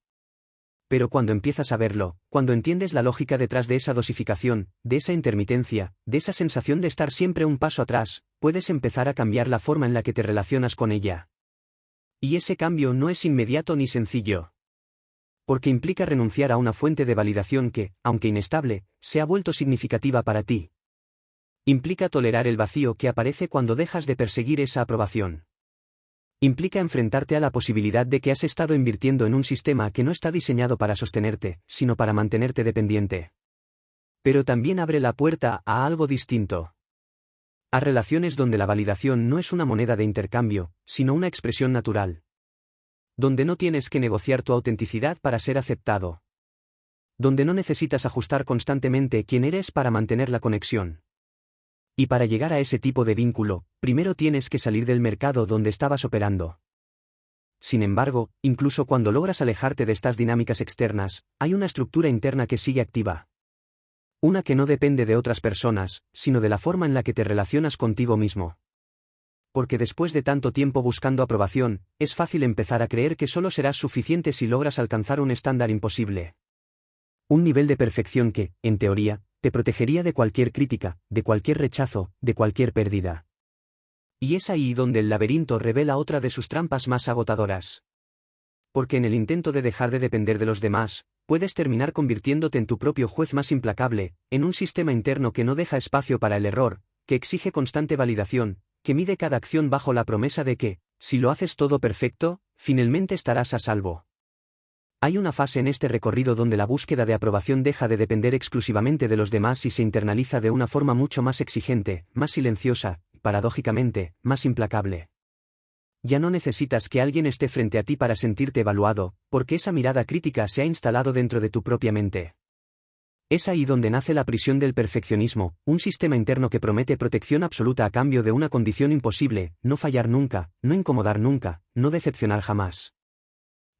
Pero cuando empiezas a verlo, cuando entiendes la lógica detrás de esa dosificación, de esa intermitencia, de esa sensación de estar siempre un paso atrás, puedes empezar a cambiar la forma en la que te relacionas con ella. Y ese cambio no es inmediato ni sencillo. Porque implica renunciar a una fuente de validación que, aunque inestable, se ha vuelto significativa para ti. Implica tolerar el vacío que aparece cuando dejas de perseguir esa aprobación. Implica enfrentarte a la posibilidad de que has estado invirtiendo en un sistema que no está diseñado para sostenerte, sino para mantenerte dependiente. Pero también abre la puerta a algo distinto. A relaciones donde la validación no es una moneda de intercambio, sino una expresión natural. Donde no tienes que negociar tu autenticidad para ser aceptado. Donde no necesitas ajustar constantemente quién eres para mantener la conexión. Y para llegar a ese tipo de vínculo, primero tienes que salir del mercado donde estabas operando. Sin embargo, incluso cuando logras alejarte de estas dinámicas externas, hay una estructura interna que sigue activa. Una que no depende de otras personas, sino de la forma en la que te relacionas contigo mismo. Porque después de tanto tiempo buscando aprobación, es fácil empezar a creer que solo serás suficiente si logras alcanzar un estándar imposible. Un nivel de perfección que, en teoría, te protegería de cualquier crítica, de cualquier rechazo, de cualquier pérdida. Y es ahí donde el laberinto revela otra de sus trampas más agotadoras. Porque en el intento de dejar de depender de los demás, puedes terminar convirtiéndote en tu propio juez más implacable, en un sistema interno que no deja espacio para el error, que exige constante validación, que mide cada acción bajo la promesa de que, si lo haces todo perfecto, finalmente estarás a salvo. Hay una fase en este recorrido donde la búsqueda de aprobación deja de depender exclusivamente de los demás y se internaliza de una forma mucho más exigente, más silenciosa, paradójicamente, más implacable. Ya no necesitas que alguien esté frente a ti para sentirte evaluado, porque esa mirada crítica se ha instalado dentro de tu propia mente. Es ahí donde nace la prisión del perfeccionismo, un sistema interno que promete protección absoluta a cambio de una condición imposible, no fallar nunca, no incomodar nunca, no decepcionar jamás.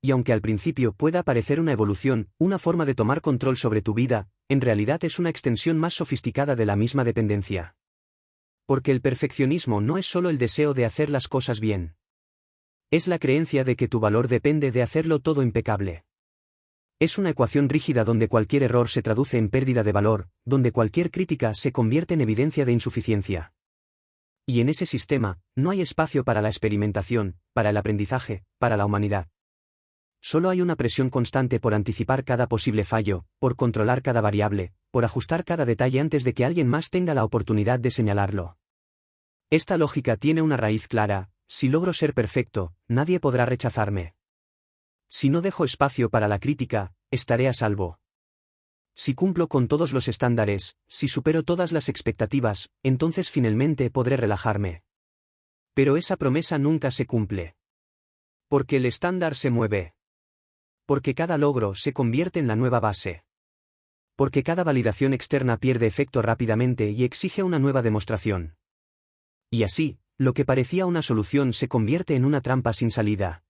Y aunque al principio pueda parecer una evolución, una forma de tomar control sobre tu vida, en realidad es una extensión más sofisticada de la misma dependencia. Porque el perfeccionismo no es solo el deseo de hacer las cosas bien. Es la creencia de que tu valor depende de hacerlo todo impecable. Es una ecuación rígida donde cualquier error se traduce en pérdida de valor, donde cualquier crítica se convierte en evidencia de insuficiencia. Y en ese sistema, no hay espacio para la experimentación, para el aprendizaje, para la humanidad. Solo hay una presión constante por anticipar cada posible fallo, por controlar cada variable, por ajustar cada detalle antes de que alguien más tenga la oportunidad de señalarlo. Esta lógica tiene una raíz clara: si logro ser perfecto, nadie podrá rechazarme. Si no dejo espacio para la crítica, estaré a salvo. Si cumplo con todos los estándares, si supero todas las expectativas, entonces finalmente podré relajarme. Pero esa promesa nunca se cumple. Porque el estándar se mueve. Porque cada logro se convierte en la nueva base. Porque cada validación externa pierde efecto rápidamente y exige una nueva demostración. Y así, lo que parecía una solución se convierte en una trampa sin salida.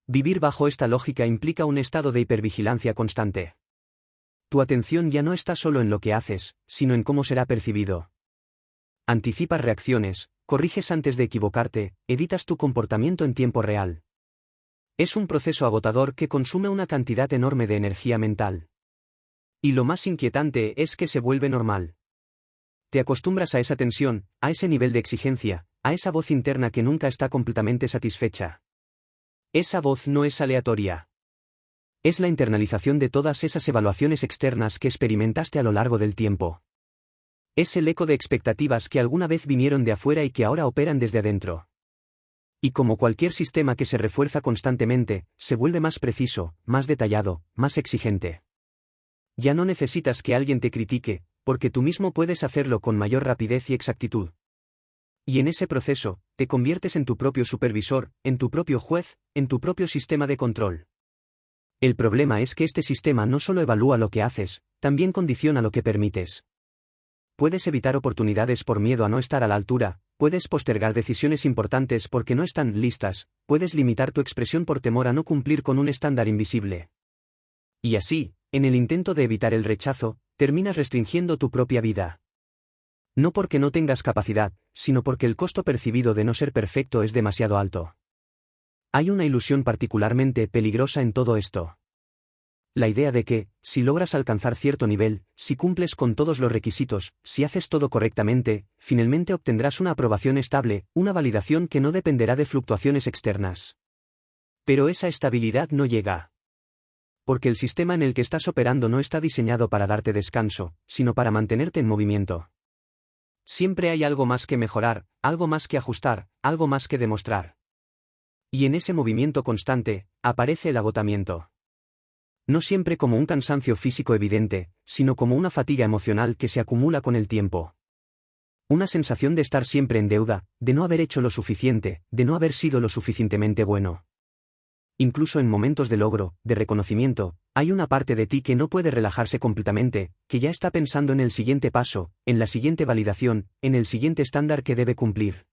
Vivir bajo esta lógica implica un estado de hipervigilancia constante. Tu atención ya no está solo en lo que haces, sino en cómo será percibido. Anticipas reacciones, corriges antes de equivocarte, editas tu comportamiento en tiempo real. Es un proceso agotador que consume una cantidad enorme de energía mental. Y lo más inquietante es que se vuelve normal. Te acostumbras a esa tensión, a ese nivel de exigencia, a esa voz interna que nunca está completamente satisfecha. Esa voz no es aleatoria. Es la internalización de todas esas evaluaciones externas que experimentaste a lo largo del tiempo. Es el eco de expectativas que alguna vez vinieron de afuera y que ahora operan desde adentro. Y como cualquier sistema que se refuerza constantemente, se vuelve más preciso, más detallado, más exigente. Ya no necesitas que alguien te critique, porque tú mismo puedes hacerlo con mayor rapidez y exactitud. Y en ese proceso, te conviertes en tu propio supervisor, en tu propio juez, en tu propio sistema de control. El problema es que este sistema no solo evalúa lo que haces, también condiciona lo que permites. Puedes evitar oportunidades por miedo a no estar a la altura, puedes postergar decisiones importantes porque no están listas, puedes limitar tu expresión por temor a no cumplir con un estándar invisible. Y así, en el intento de evitar el rechazo, terminas restringiendo tu propia vida. No porque no tengas capacidad, sino porque el costo percibido de no ser perfecto es demasiado alto. Hay una ilusión particularmente peligrosa en todo esto. La idea de que, si logras alcanzar cierto nivel, si cumples con todos los requisitos, si haces todo correctamente, finalmente obtendrás una aprobación estable, una validación que no dependerá de fluctuaciones externas. Pero esa estabilidad no llega. Porque el sistema en el que estás operando no está diseñado para darte descanso, sino para mantenerte en movimiento. Siempre hay algo más que mejorar, algo más que ajustar, algo más que demostrar. Y en ese movimiento constante, aparece el agotamiento. No siempre como un cansancio físico evidente, sino como una fatiga emocional que se acumula con el tiempo. Una sensación de estar siempre en deuda, de no haber hecho lo suficiente, de no haber sido lo suficientemente bueno. Incluso en momentos de logro, de reconocimiento, hay una parte de ti que no puede relajarse completamente, que ya está pensando en el siguiente paso, en la siguiente validación, en el siguiente estándar que debe cumplir.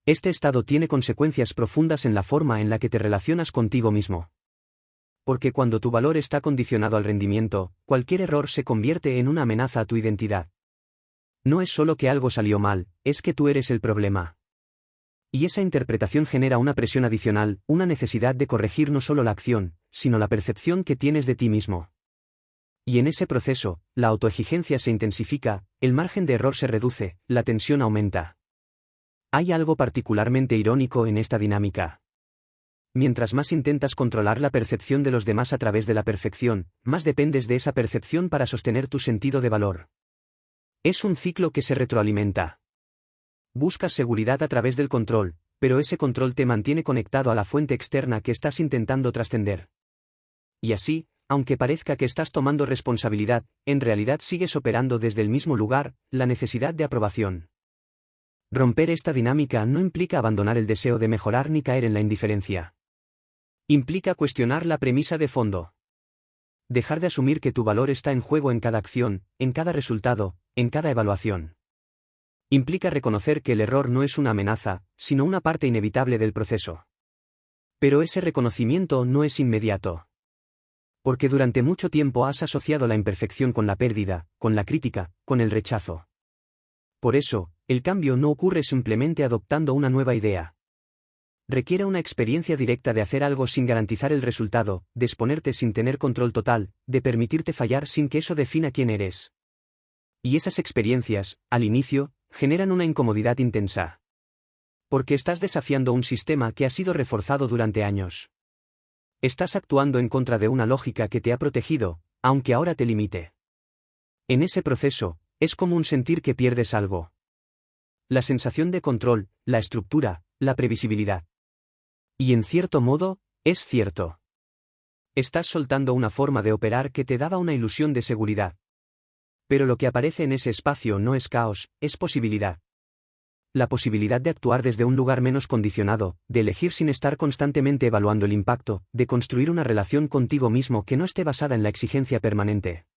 Este estado tiene consecuencias profundas en la forma en la que te relacionas contigo mismo. Porque cuando tu valor está condicionado al rendimiento, cualquier error se convierte en una amenaza a tu identidad. No es solo que algo salió mal, es que tú eres el problema. Y esa interpretación genera una presión adicional, una necesidad de corregir no solo la acción, sino la percepción que tienes de ti mismo. Y en ese proceso, la autoexigencia se intensifica, el margen de error se reduce, la tensión aumenta. Hay algo particularmente irónico en esta dinámica. Mientras más intentas controlar la percepción de los demás a través de la perfección, más dependes de esa percepción para sostener tu sentido de valor. Es un ciclo que se retroalimenta. Buscas seguridad a través del control, pero ese control te mantiene conectado a la fuente externa que estás intentando trascender. Y así, aunque parezca que estás tomando responsabilidad, en realidad sigues operando desde el mismo lugar, la necesidad de aprobación. Romper esta dinámica no implica abandonar el deseo de mejorar ni caer en la indiferencia. Implica cuestionar la premisa de fondo. Dejar de asumir que tu valor está en juego en cada acción, en cada resultado, en cada evaluación. Implica reconocer que el error no es una amenaza, sino una parte inevitable del proceso. Pero ese reconocimiento no es inmediato. Porque durante mucho tiempo has asociado la imperfección con la pérdida, con la crítica, con el rechazo. Por eso, el cambio no ocurre simplemente adoptando una nueva idea. Requiere una experiencia directa de hacer algo sin garantizar el resultado, de exponerte sin tener control total, de permitirte fallar sin que eso defina quién eres. Y esas experiencias, al inicio, generan una incomodidad intensa. Porque estás desafiando un sistema que ha sido reforzado durante años. Estás actuando en contra de una lógica que te ha protegido, aunque ahora te limite. En ese proceso, es común sentir que pierdes algo. La sensación de control, la estructura, la previsibilidad. Y en cierto modo, es cierto. Estás soltando una forma de operar que te daba una ilusión de seguridad. Pero lo que aparece en ese espacio no es caos, es posibilidad. La posibilidad de actuar desde un lugar menos condicionado, de elegir sin estar constantemente evaluando el impacto, de construir una relación contigo mismo que no esté basada en la exigencia permanente.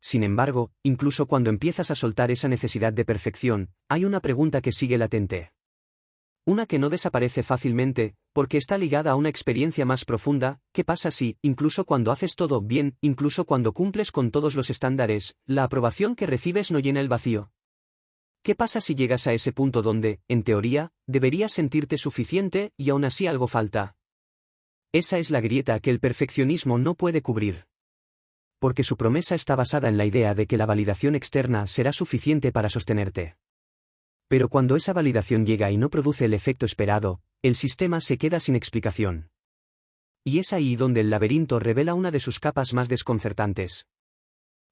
Sin embargo, incluso cuando empiezas a soltar esa necesidad de perfección, hay una pregunta que sigue latente. Una que no desaparece fácilmente, porque está ligada a una experiencia más profunda. ¿Qué pasa si, incluso cuando haces todo bien, incluso cuando cumples con todos los estándares, la aprobación que recibes no llena el vacío? ¿Qué pasa si llegas a ese punto donde, en teoría, deberías sentirte suficiente y aún así algo falta? Esa es la grieta que el perfeccionismo no puede cubrir. Porque su promesa está basada en la idea de que la validación externa será suficiente para sostenerte. Pero cuando esa validación llega y no produce el efecto esperado, el sistema se queda sin explicación. Y es ahí donde el laberinto revela una de sus capas más desconcertantes.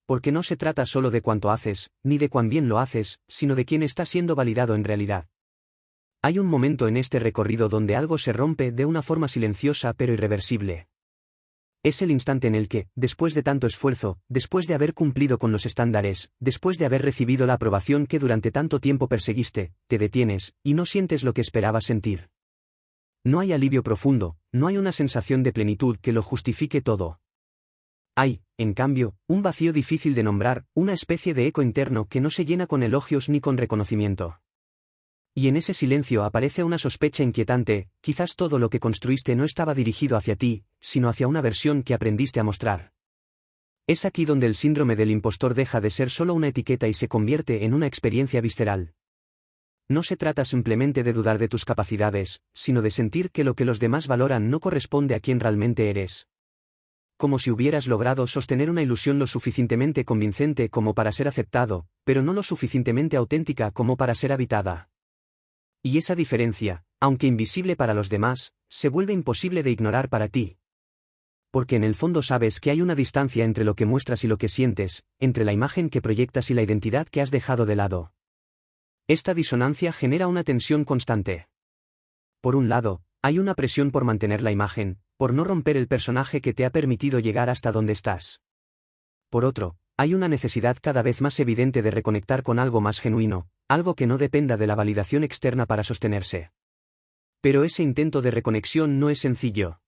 Porque no se trata solo de cuánto haces, ni de cuán bien lo haces, sino de quién está siendo validado en realidad. Hay un momento en este recorrido donde algo se rompe de una forma silenciosa pero irreversible. Es el instante en el que, después de tanto esfuerzo, después de haber cumplido con los estándares, después de haber recibido la aprobación que durante tanto tiempo perseguiste, te detienes, y no sientes lo que esperabas sentir. No hay alivio profundo, no hay una sensación de plenitud que lo justifique todo. Hay, en cambio, un vacío difícil de nombrar, una especie de eco interno que no se llena con elogios ni con reconocimiento. Y en ese silencio aparece una sospecha inquietante, quizás todo lo que construiste no estaba dirigido hacia ti, sino hacia una versión que aprendiste a mostrar. Es aquí donde el síndrome del impostor deja de ser solo una etiqueta y se convierte en una experiencia visceral. No se trata simplemente de dudar de tus capacidades, sino de sentir que lo que los demás valoran no corresponde a quien realmente eres. Como si hubieras logrado sostener una ilusión lo suficientemente convincente como para ser aceptado, pero no lo suficientemente auténtica como para ser habitada. Y esa diferencia, aunque invisible para los demás, se vuelve imposible de ignorar para ti. Porque en el fondo sabes que hay una distancia entre lo que muestras y lo que sientes, entre la imagen que proyectas y la identidad que has dejado de lado. Esta disonancia genera una tensión constante. Por un lado, hay una presión por mantener la imagen, por no romper el personaje que te ha permitido llegar hasta donde estás. Por otro, hay una necesidad cada vez más evidente de reconectar con algo más genuino, algo que no dependa de la validación externa para sostenerse. Pero ese intento de reconexión no es sencillo.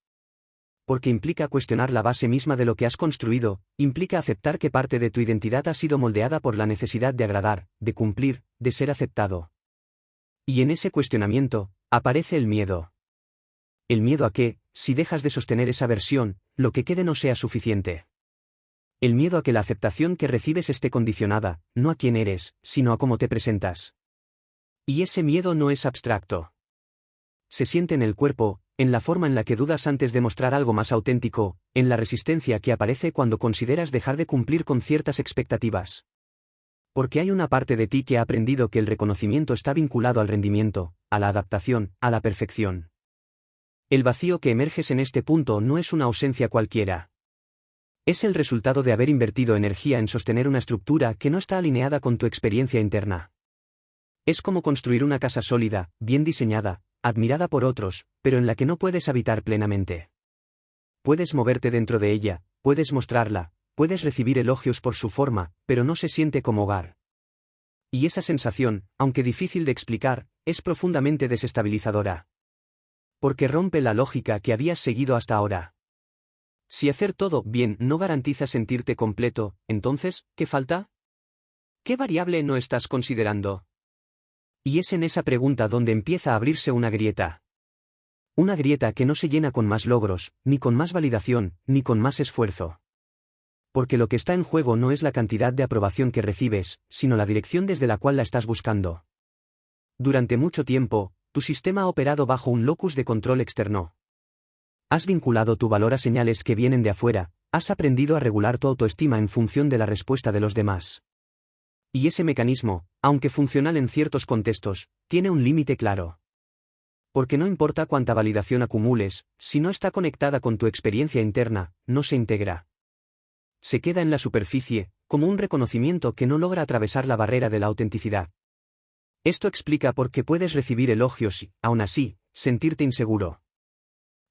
Porque implica cuestionar la base misma de lo que has construido, implica aceptar que parte de tu identidad ha sido moldeada por la necesidad de agradar, de cumplir, de ser aceptado. Y en ese cuestionamiento, aparece el miedo. El miedo a que, si dejas de sostener esa versión, lo que quede no sea suficiente. El miedo a que la aceptación que recibes esté condicionada, no a quién eres, sino a cómo te presentas. Y ese miedo no es abstracto. Se siente en el cuerpo, en la forma en la que dudas antes de mostrar algo más auténtico, en la resistencia que aparece cuando consideras dejar de cumplir con ciertas expectativas. Porque hay una parte de ti que ha aprendido que el reconocimiento está vinculado al rendimiento, a la adaptación, a la perfección. El vacío que emerges en este punto no es una ausencia cualquiera. Es el resultado de haber invertido energía en sostener una estructura que no está alineada con tu experiencia interna. Es como construir una casa sólida, bien diseñada, admirada por otros, pero en la que no puedes habitar plenamente. Puedes moverte dentro de ella, puedes mostrarla, puedes recibir elogios por su forma, pero no se siente como hogar. Y esa sensación, aunque difícil de explicar, es profundamente desestabilizadora. Porque rompe la lógica que habías seguido hasta ahora. Si hacer todo bien no garantiza sentirte completo, entonces, ¿qué falta? ¿Qué variable no estás considerando? Y es en esa pregunta donde empieza a abrirse una grieta. Una grieta que no se llena con más logros, ni con más validación, ni con más esfuerzo. Porque lo que está en juego no es la cantidad de aprobación que recibes, sino la dirección desde la cual la estás buscando. Durante mucho tiempo, tu sistema ha operado bajo un locus de control externo. Has vinculado tu valor a señales que vienen de afuera, has aprendido a regular tu autoestima en función de la respuesta de los demás. Y ese mecanismo, aunque funcional en ciertos contextos, tiene un límite claro. Porque no importa cuánta validación acumules, si no está conectada con tu experiencia interna, no se integra. Se queda en la superficie, como un reconocimiento que no logra atravesar la barrera de la autenticidad. Esto explica por qué puedes recibir elogios y, aún así, sentirte inseguro.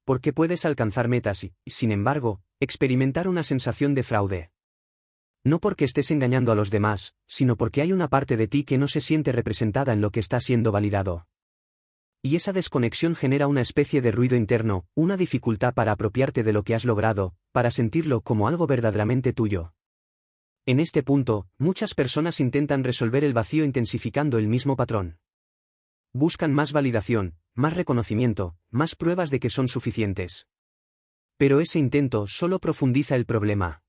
Porque puedes alcanzar metas y, sin embargo, experimentar una sensación de fraude. No porque estés engañando a los demás, sino porque hay una parte de ti que no se siente representada en lo que está siendo validado. Y esa desconexión genera una especie de ruido interno, una dificultad para apropiarte de lo que has logrado, para sentirlo como algo verdaderamente tuyo. En este punto, muchas personas intentan resolver el vacío intensificando el mismo patrón. Buscan más validación, más reconocimiento, más pruebas de que son suficientes. Pero ese intento solo profundiza el problema.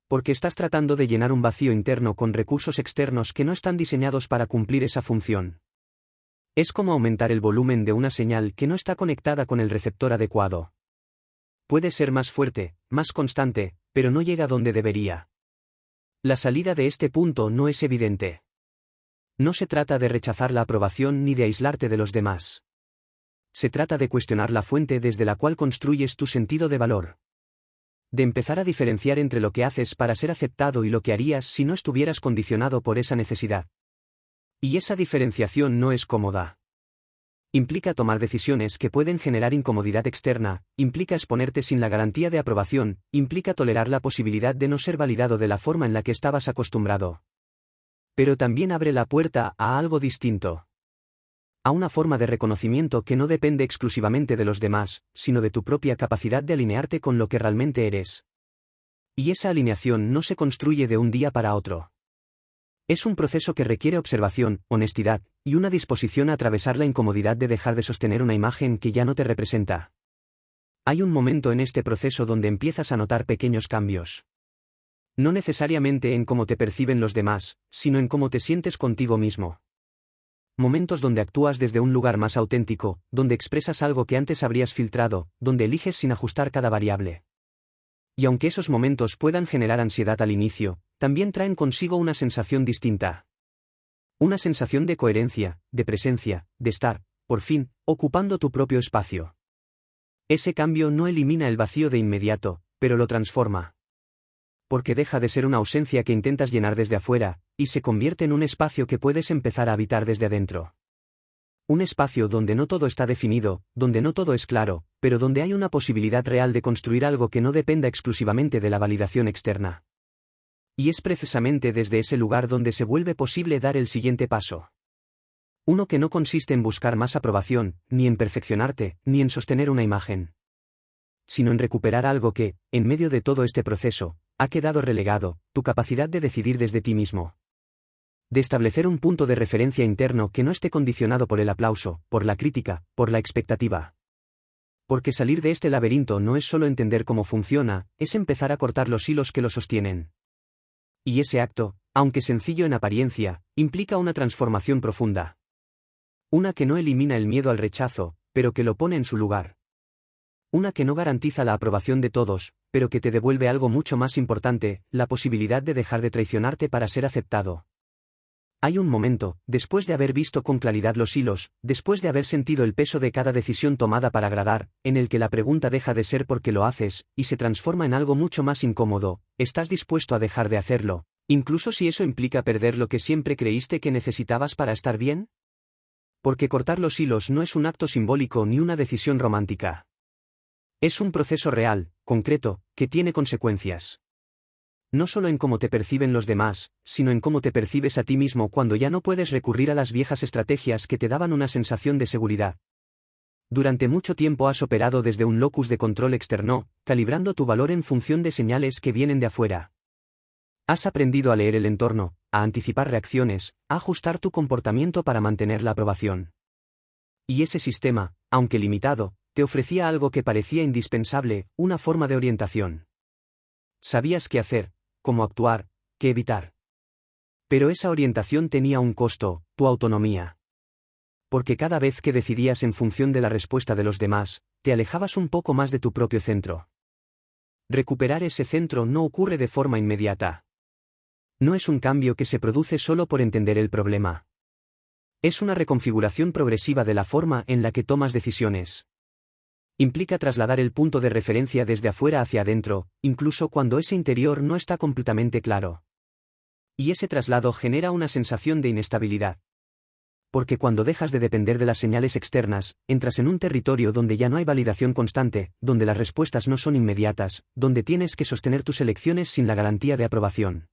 Porque estás tratando de llenar un vacío interno con recursos externos que no están diseñados para cumplir esa función. Es como aumentar el volumen de una señal que no está conectada con el receptor adecuado. Puede ser más fuerte, más constante, pero no llega donde debería. La salida de este punto no es evidente. No se trata de rechazar la aprobación ni de aislarte de los demás. Se trata de cuestionar la fuente desde la cual construyes tu sentido de valor. De empezar a diferenciar entre lo que haces para ser aceptado y lo que harías si no estuvieras condicionado por esa necesidad. Y esa diferenciación no es cómoda. Implica tomar decisiones que pueden generar incomodidad externa, implica exponerte sin la garantía de aprobación, implica tolerar la posibilidad de no ser validado de la forma en la que estabas acostumbrado. Pero también abre la puerta a algo distinto. A una forma de reconocimiento que no depende exclusivamente de los demás, sino de tu propia capacidad de alinearte con lo que realmente eres. Y esa alineación no se construye de un día para otro. Es un proceso que requiere observación, honestidad, y una disposición a atravesar la incomodidad de dejar de sostener una imagen que ya no te representa. Hay un momento en este proceso donde empiezas a notar pequeños cambios. No necesariamente en cómo te perciben los demás, sino en cómo te sientes contigo mismo. Momentos donde actúas desde un lugar más auténtico, donde expresas algo que antes habrías filtrado, donde eliges sin ajustar cada variable. Y aunque esos momentos puedan generar ansiedad al inicio, también traen consigo una sensación distinta. Una sensación de coherencia, de presencia, de estar, por fin, ocupando tu propio espacio. Ese cambio no elimina el vacío de inmediato, pero lo transforma. Porque deja de ser una ausencia que intentas llenar desde afuera, y se convierte en un espacio que puedes empezar a habitar desde adentro. Un espacio donde no todo está definido, donde no todo es claro, pero donde hay una posibilidad real de construir algo que no dependa exclusivamente de la validación externa. Y es precisamente desde ese lugar donde se vuelve posible dar el siguiente paso. Uno que no consiste en buscar más aprobación, ni en perfeccionarte, ni en sostener una imagen, sino en recuperar algo que, en medio de todo este proceso, ha quedado relegado, tu capacidad de decidir desde ti mismo. De establecer un punto de referencia interno que no esté condicionado por el aplauso, por la crítica, por la expectativa. Porque salir de este laberinto no es solo entender cómo funciona, es empezar a cortar los hilos que lo sostienen. Y ese acto, aunque sencillo en apariencia, implica una transformación profunda. Una que no elimina el miedo al rechazo, pero que lo pone en su lugar. Una que no garantiza la aprobación de todos, pero que te devuelve algo mucho más importante, la posibilidad de dejar de traicionarte para ser aceptado. Hay un momento, después de haber visto con claridad los hilos, después de haber sentido el peso de cada decisión tomada para agradar, en el que la pregunta deja de ser por qué lo haces, y se transforma en algo mucho más incómodo. ¿Estás dispuesto a dejar de hacerlo, incluso si eso implica perder lo que siempre creíste que necesitabas para estar bien? Porque cortar los hilos no es un acto simbólico ni una decisión romántica. Es un proceso real, concreto, que tiene consecuencias. No solo en cómo te perciben los demás, sino en cómo te percibes a ti mismo cuando ya no puedes recurrir a las viejas estrategias que te daban una sensación de seguridad. Durante mucho tiempo has operado desde un locus de control externo, calibrando tu valor en función de señales que vienen de afuera. Has aprendido a leer el entorno, a anticipar reacciones, a ajustar tu comportamiento para mantener la aprobación. Y ese sistema, aunque limitado, te ofrecía algo que parecía indispensable, una forma de orientación. Sabías qué hacer, cómo actuar, qué evitar. Pero esa orientación tenía un costo, tu autonomía. Porque cada vez que decidías en función de la respuesta de los demás, te alejabas un poco más de tu propio centro. Recuperar ese centro no ocurre de forma inmediata. No es un cambio que se produce solo por entender el problema. Es una reconfiguración progresiva de la forma en la que tomas decisiones. Implica trasladar el punto de referencia desde afuera hacia adentro, incluso cuando ese interior no está completamente claro. Y ese traslado genera una sensación de inestabilidad. Porque cuando dejas de depender de las señales externas, entras en un territorio donde ya no hay validación constante, donde las respuestas no son inmediatas, donde tienes que sostener tus elecciones sin la garantía de aprobación.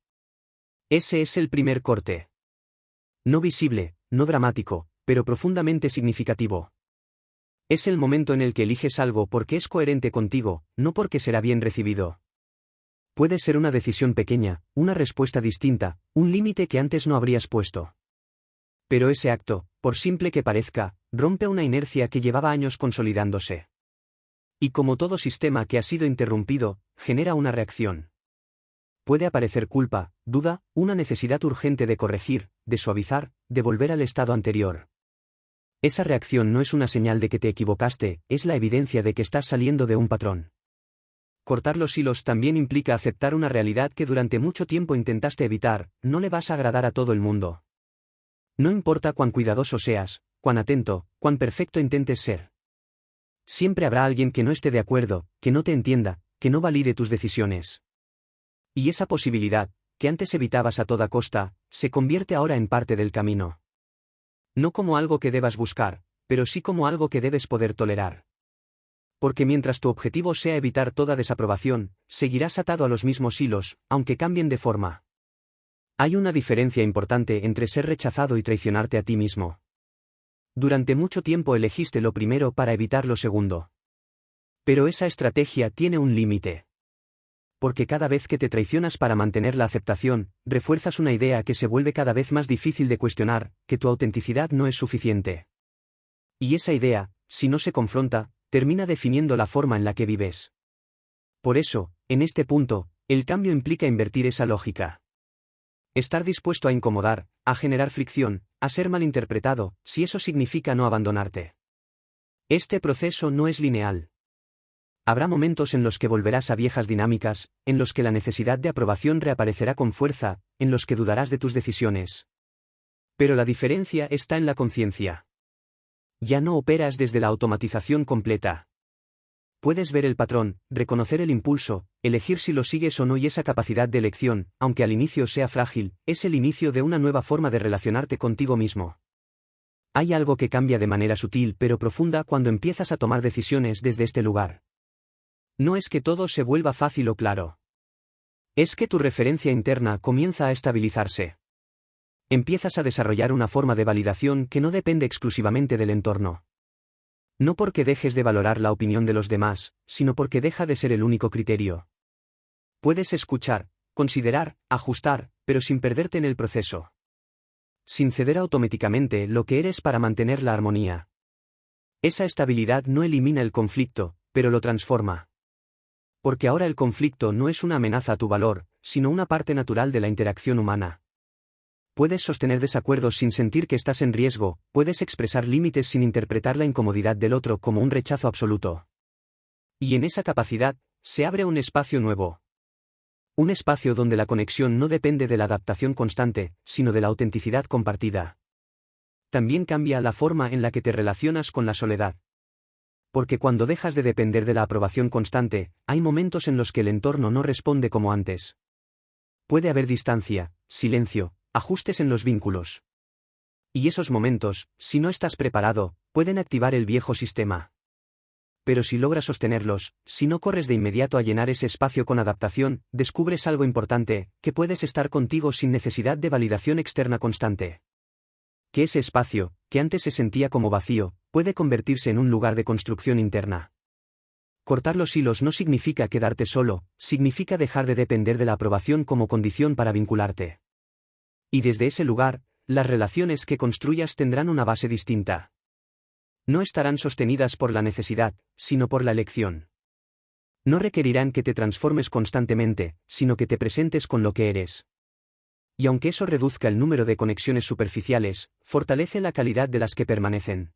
Ese es el primer corte. No visible, no dramático, pero profundamente significativo. Es el momento en el que eliges algo porque es coherente contigo, no porque será bien recibido. Puede ser una decisión pequeña, una respuesta distinta, un límite que antes no habrías puesto. Pero ese acto, por simple que parezca, rompe una inercia que llevaba años consolidándose. Y como todo sistema que ha sido interrumpido, genera una reacción. Puede aparecer culpa, duda, una necesidad urgente de corregir, de suavizar, de volver al estado anterior. Esa reacción no es una señal de que te equivocaste, es la evidencia de que estás saliendo de un patrón. Cortar los hilos también implica aceptar una realidad que durante mucho tiempo intentaste evitar: no le vas a agradar a todo el mundo. No importa cuán cuidadoso seas, cuán atento, cuán perfecto intentes ser. Siempre habrá alguien que no esté de acuerdo, que no te entienda, que no valide tus decisiones. Y esa posibilidad, que antes evitabas a toda costa, se convierte ahora en parte del camino. No como algo que debas buscar, pero sí como algo que debes poder tolerar. Porque mientras tu objetivo sea evitar toda desaprobación, seguirás atado a los mismos hilos, aunque cambien de forma. Hay una diferencia importante entre ser rechazado y traicionarte a ti mismo. Durante mucho tiempo elegiste lo primero para evitar lo segundo. Pero esa estrategia tiene un límite. Porque cada vez que te traicionas para mantener la aceptación, refuerzas una idea que se vuelve cada vez más difícil de cuestionar, que tu autenticidad no es suficiente. Y esa idea, si no se confronta, termina definiendo la forma en la que vives. Por eso, en este punto, el cambio implica invertir esa lógica. Estar dispuesto a incomodar, a generar fricción, a ser malinterpretado, si eso significa no abandonarte. Este proceso no es lineal. Habrá momentos en los que volverás a viejas dinámicas, en los que la necesidad de aprobación reaparecerá con fuerza, en los que dudarás de tus decisiones. Pero la diferencia está en la conciencia. Ya no operas desde la automatización completa. Puedes ver el patrón, reconocer el impulso, elegir si lo sigues o no, y esa capacidad de elección, aunque al inicio sea frágil, es el inicio de una nueva forma de relacionarte contigo mismo. Hay algo que cambia de manera sutil pero profunda cuando empiezas a tomar decisiones desde este lugar. No es que todo se vuelva fácil o claro. Es que tu referencia interna comienza a estabilizarse. Empiezas a desarrollar una forma de validación que no depende exclusivamente del entorno. No porque dejes de valorar la opinión de los demás, sino porque deja de ser el único criterio. Puedes escuchar, considerar, ajustar, pero sin perderte en el proceso. Sin ceder automáticamente lo que eres para mantener la armonía. Esa estabilidad no elimina el conflicto, pero lo transforma. Porque ahora el conflicto no es una amenaza a tu valor, sino una parte natural de la interacción humana. Puedes sostener desacuerdos sin sentir que estás en riesgo, puedes expresar límites sin interpretar la incomodidad del otro como un rechazo absoluto. Y en esa capacidad, se abre un espacio nuevo. Un espacio donde la conexión no depende de la adaptación constante, sino de la autenticidad compartida. También cambia la forma en la que te relacionas con la soledad. Porque cuando dejas de depender de la aprobación constante, hay momentos en los que el entorno no responde como antes. Puede haber distancia, silencio, ajustes en los vínculos. Y esos momentos, si no estás preparado, pueden activar el viejo sistema. Pero si logras sostenerlos, si no corres de inmediato a llenar ese espacio con adaptación, descubres algo importante, que puedes estar contigo sin necesidad de validación externa constante. Que ese espacio, que antes se sentía como vacío, puede convertirse en un lugar de construcción interna. Cortar los hilos no significa quedarte solo, significa dejar de depender de la aprobación como condición para vincularte. Y desde ese lugar, las relaciones que construyas tendrán una base distinta. No estarán sostenidas por la necesidad, sino por la elección. No requerirán que te transformes constantemente, sino que te presentes con lo que eres. Y aunque eso reduzca el número de conexiones superficiales, fortalece la calidad de las que permanecen.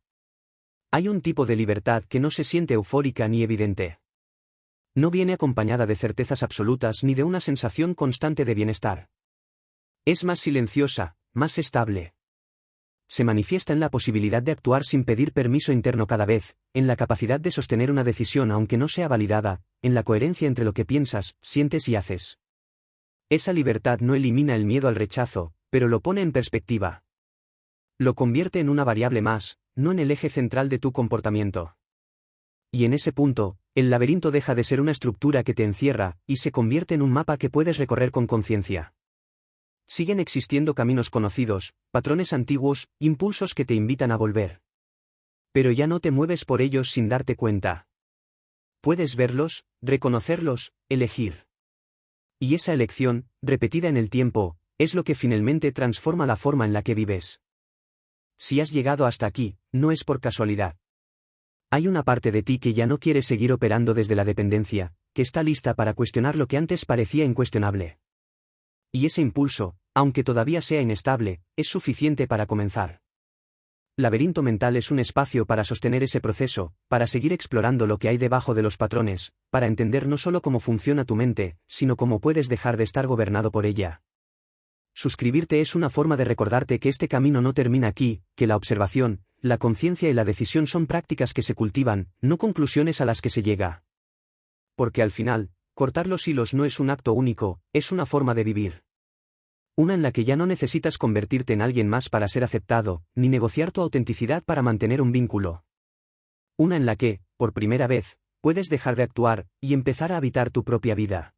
Hay un tipo de libertad que no se siente eufórica ni evidente. No viene acompañada de certezas absolutas ni de una sensación constante de bienestar. Es más silenciosa, más estable. Se manifiesta en la posibilidad de actuar sin pedir permiso interno cada vez, en la capacidad de sostener una decisión aunque no sea validada, en la coherencia entre lo que piensas, sientes y haces. Esa libertad no elimina el miedo al rechazo, pero lo pone en perspectiva. Lo convierte en una variable más, no en el eje central de tu comportamiento. Y en ese punto, el laberinto deja de ser una estructura que te encierra, y se convierte en un mapa que puedes recorrer con conciencia. Siguen existiendo caminos conocidos, patrones antiguos, impulsos que te invitan a volver. Pero ya no te mueves por ellos sin darte cuenta. Puedes verlos, reconocerlos, elegir. Y esa elección, repetida en el tiempo, es lo que finalmente transforma la forma en la que vives. Si has llegado hasta aquí, no es por casualidad. Hay una parte de ti que ya no quiere seguir operando desde la dependencia, que está lista para cuestionar lo que antes parecía incuestionable. Y ese impulso, aunque todavía sea inestable, es suficiente para comenzar. Laberinto mental es un espacio para sostener ese proceso, para seguir explorando lo que hay debajo de los patrones, para entender no solo cómo funciona tu mente, sino cómo puedes dejar de estar gobernado por ella. Suscribirte es una forma de recordarte que este camino no termina aquí, que la observación, la conciencia y la decisión son prácticas que se cultivan, no conclusiones a las que se llega. Porque al final, cortar los hilos no es un acto único, es una forma de vivir. Una en la que ya no necesitas convertirte en alguien más para ser aceptado, ni negociar tu autenticidad para mantener un vínculo. Una en la que, por primera vez, puedes dejar de actuar, y empezar a habitar tu propia vida.